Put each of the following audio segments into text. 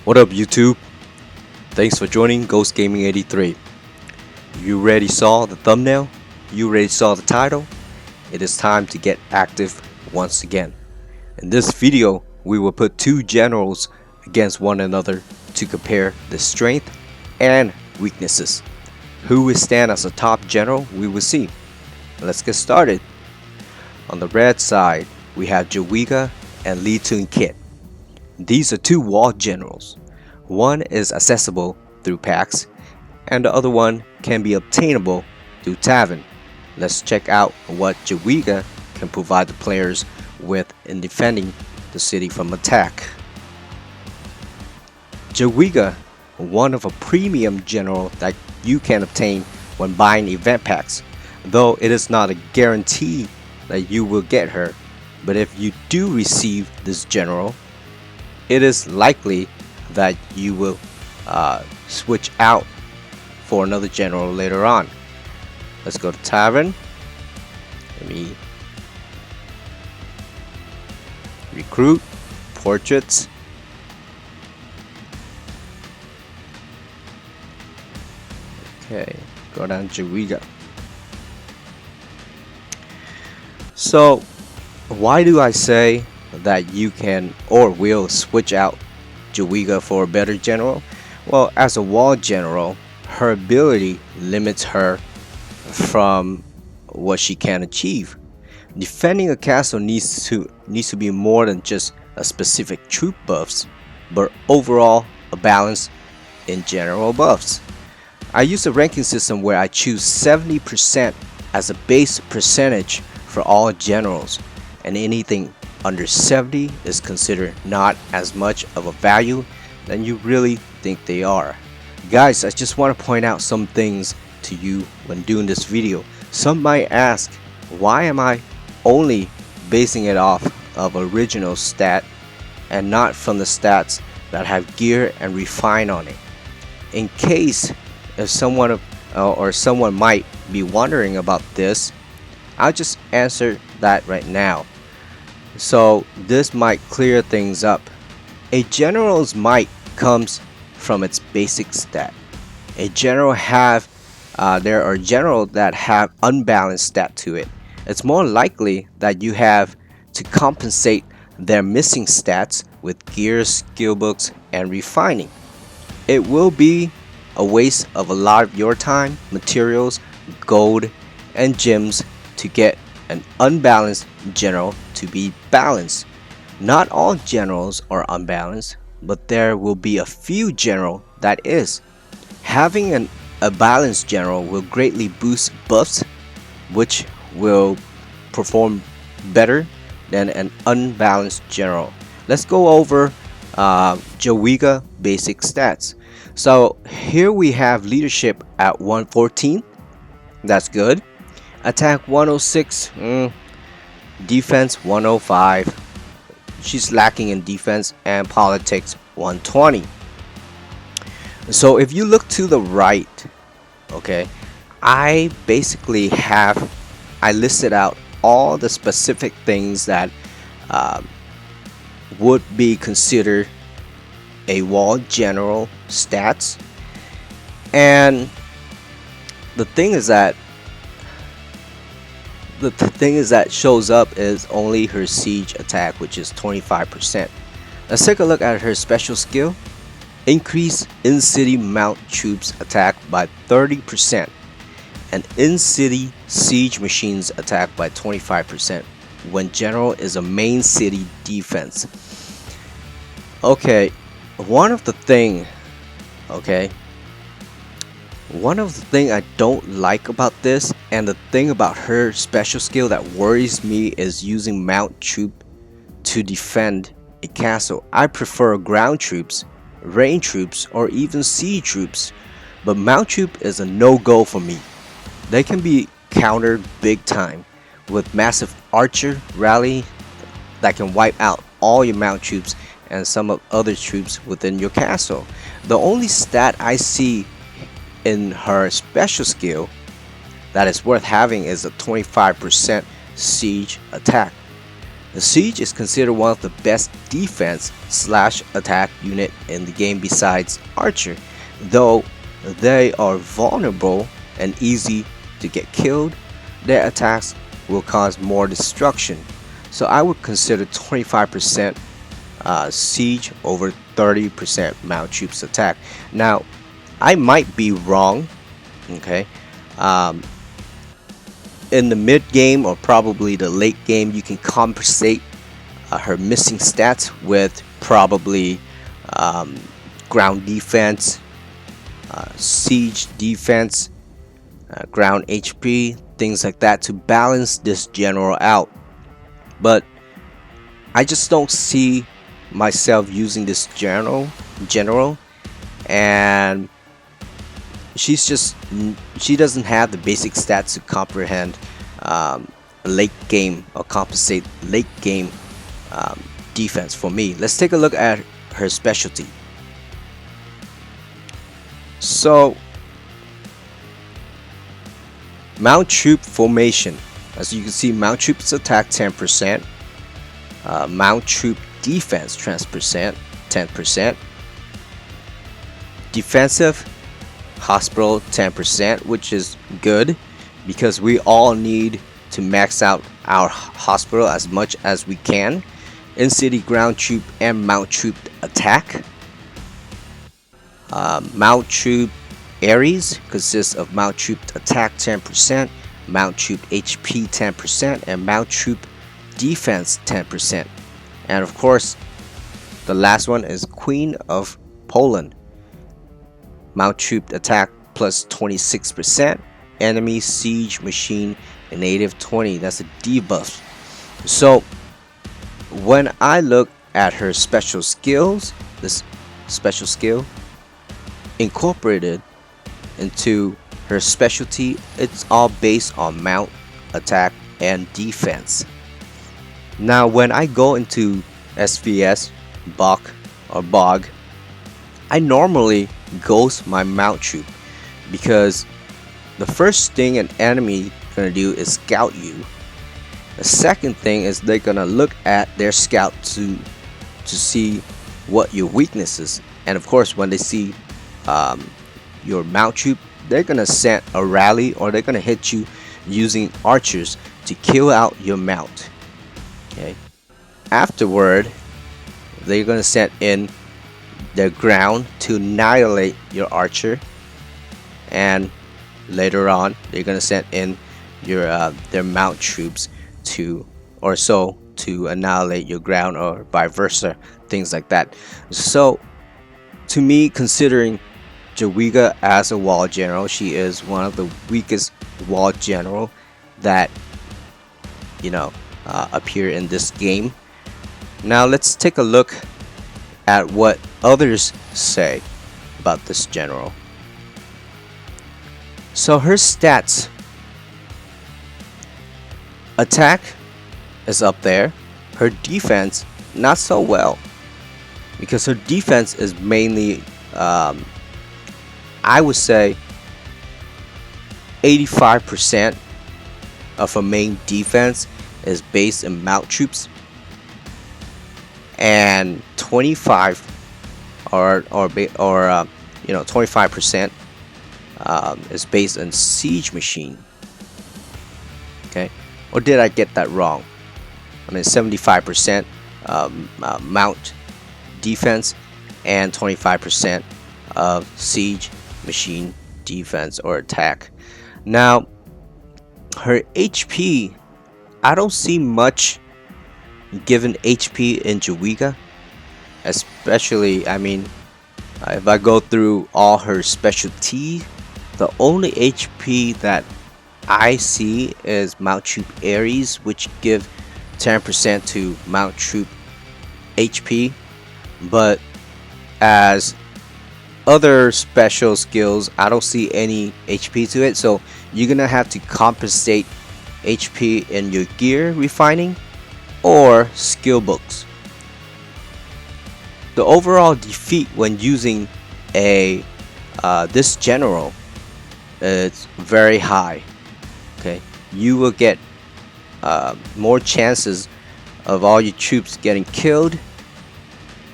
What up YouTube? Thanks for joining Ghost Gaming 83. You already saw the thumbnail? You already saw the title? It is time to get active once again. In this video, we will put two generals against one another to compare the strength and weaknesses. Who will stand as a top general, we will see. Let's get started. On the red side, we have Jadwiga and Thuong Kiet. These are two wall generals. One is accessible through packs, and the other one can be obtainable through tavern. Let's check out what Jadwiga can provide the players with in defending the city from attack. Jadwiga, one of a premium general that you can obtain when buying event packs, though it is not a guarantee that you will get her. But if you do receive this general, it is likely that you will switch out for another general later on. Let's go to tavern. Let me recruit, portraits. Okay, go down Jadwiga. So why do I say that you can or will switch out Jadwiga for a better general? Well, as a wall general, her ability limits her from what she can achieve. Defending a castle needs to be more than just a specific troop buffs, but overall a balance in general buffs. I use a ranking system where I choose 70% as a base percentage for all generals, and anything under 70 is considered not as much of a value than you really think they are. Guys, I just want to point out some things to you when doing this video. Some might ask, why am I only basing it off of original stat and not from the stats that have gear and refine on it? In case if someone might be wondering about this, I'll just answer that right now. So this might clear things up. A general's might comes from its basic stat. There are generals that have unbalanced stat to it. It's more likely that you have to compensate their missing stats with gears, skill books, and refining. It will be a waste of a lot of your time, materials, gold, and gems to get an unbalanced general to be balanced. Not all generals are unbalanced, but there will be a few general that is. Having a balanced general will greatly boost buffs, which will perform better than an unbalanced general. Let's go over Jadwiga basic stats. So here we have leadership at 114. That's good. Attack 106, defense 105. She's lacking in defense, and politics 120. So if you look to the right, okay, I listed out all the specific things that would be considered a wall general stats, and the thing is that shows up is only her siege attack, which is 25%. Let's take a look at her special skill. Increase in-city mount troops attack by 30% and in-city siege machines attack by 25% when general is a main city defense. Okay, one of the thing I don't like about this, and the thing about her special skill that worries me, is using mount troop to defend a castle. I prefer ground troops, rain troops, or even sea troops, but mount troop is a no-go for me. They can be countered big time with massive archer rally that can wipe out all your mount troops and some of other troops within your castle. The only stat I see in her special skill that is worth having is a 25% siege attack. The Siege is considered one of the best defense slash attack unit in the game besides Archer, though they are vulnerable and easy to get killed. Their attacks will cause more destruction, so I would consider 25% Siege over 30% Mount Troops attack. Now, I might be wrong, okay? In the mid game or probably the late game, you can compensate her missing stats with probably ground defense, siege defense, ground HP, things like that to balance this general out. But I just don't see myself using this general, and she doesn't have the basic stats to comprehend late game or compensate late game defense for me. Let's take a look at her specialty. So, Mount Troop formation. As you can see, Mount Troops attack 10%, Mount Troop defense 10%, defensive hospital 10%, which is good because we all need to max out our hospital as much as we can. In city ground troop and mount troop attack. Mount troop Ares consists of mount troop attack 10%, mount troop HP 10%, and mount troop defense 10%. And of course, the last one is Queen of Poland. Mount troop attack plus 26%, enemy siege machine and native 20. That's a debuff. So when I look at her special skills, this special skill incorporated into her specialty, it's all based on mount, attack, and defense. Now when I go into SVS, Bog, I normally ghost my mount troop because the first thing an enemy gonna do is scout you. The second thing is they're gonna look at their scout to see what your weaknesses, and of course when they see your mount troop, they're gonna send a rally or they're gonna hit you using archers to kill out your mount. Okay. Afterward, they're gonna send in their ground to annihilate your archer, and later on they're gonna send in your their mount troops to annihilate your ground, or vice versa, things like that. So to me, considering Jadwiga as a wall general, she is one of the weakest wall general that appear in this game. Now let's take a look at what others say about this general. So her stats: attack is up there, her defense not so well, because her defense is mainly I would say 85% of her main defense is based in mount troops, and 25 25% is based on siege machine. Okay, or did I get that wrong? I mean 75% mount defense and 25% of siege machine defense or attack. Now her HP, I don't see much given HP in Jadwiga, especially, I mean, if I go through all her specialty, the only HP that I see is Mount Troop Ares, which give 10% to Mount Troop HP, but as other special skills, I don't see any HP to it, so you're gonna have to compensate HP in your gear refining or skill books. The overall defeat when using a this general is very high. Okay, you will get more chances of all your troops getting killed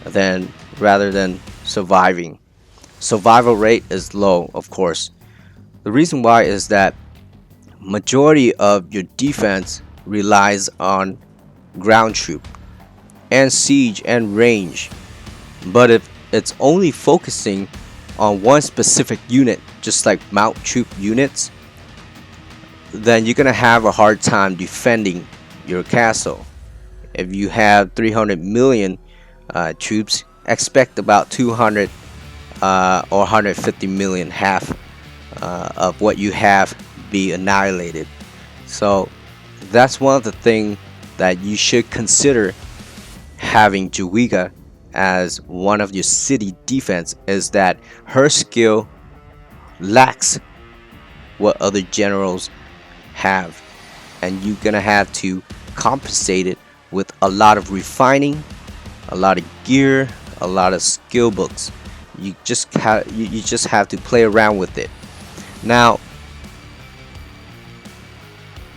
than rather than surviving. Survival rate is low, of course. The reason why is that majority of your defense relies on ground troop and siege and range. But if it's only focusing on one specific unit, just like mount troop units, then you're gonna have a hard time defending your castle. If you have 300 million troops, expect about 200 or 150 million, half of what you have, be annihilated. So that's one of the things that you should consider having Jadwiga as one of your city defense, is that her skill lacks what other generals have, and you're gonna have to compensate it with a lot of refining, a lot of gear, a lot of skill books. You just have to play around with it. Now,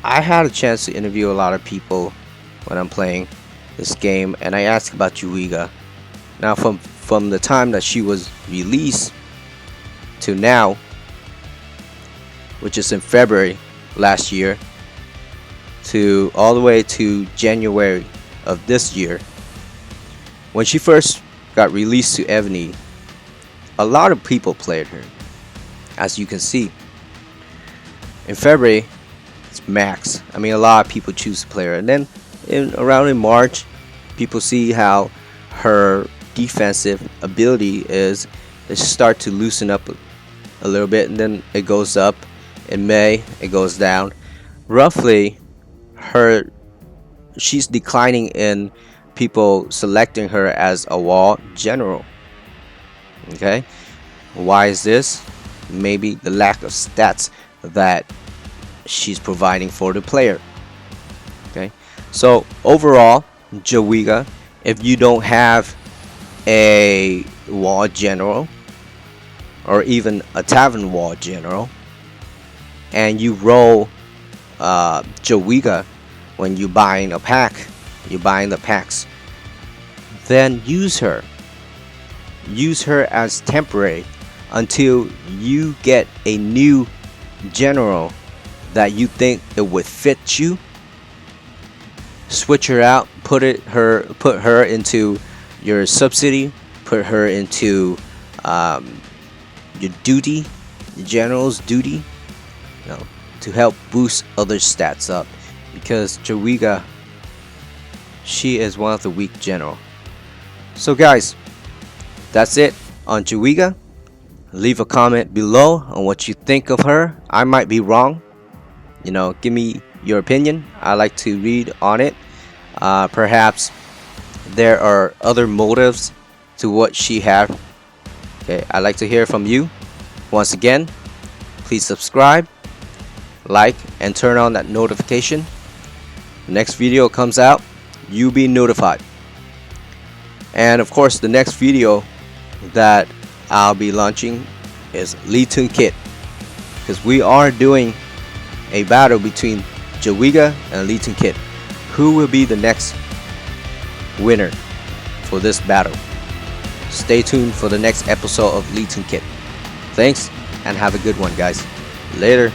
I had a chance to interview a lot of people when I'm playing this game, and I asked about Jadwiga. Now, from the time that she was released to now, which is in February last year, to all the way to January of this year, when she first got released to Evony, a lot of people played her. As you can see, in February, it's max. I mean, a lot of people choose to play her, and then around in March, people see how her defensive ability is. They start to loosen up a little bit, and then it goes up. In May, it goes down. Roughly, she's declining in people selecting her as a wall general. Okay, why is this? Maybe the lack of stats that she's providing for the player. Okay, so overall, Jadwiga, if you don't have a wall general or even a tavern wall general, and you roll Jadwiga when you're buying a pack, you're buying the packs, then use her as temporary until you get a new general that you think it would fit you. Switch her out, put her into your subsidy, put her into your duty, the general's duty, to help boost other stats up, because Jadwiga, she is one of the weak general. So guys, that's it on Jadwiga. Leave a comment below on what you think of her. I might be wrong. Give me your opinion. I like to read on it. Perhaps there are other motives to what she had. Okay, I'd like to hear from you. Once again, please subscribe, like, and turn on that notification. The next video comes out, you'll be notified. And of course, the next video that I'll be launching is Thuong Kiet, because we are doing a battle between Jadwiga and Thuong Kiet. Who will be the next winner for this battle? Stay tuned for the next episode of Thuong Kiet. Thanks, and have a good one, guys. Later.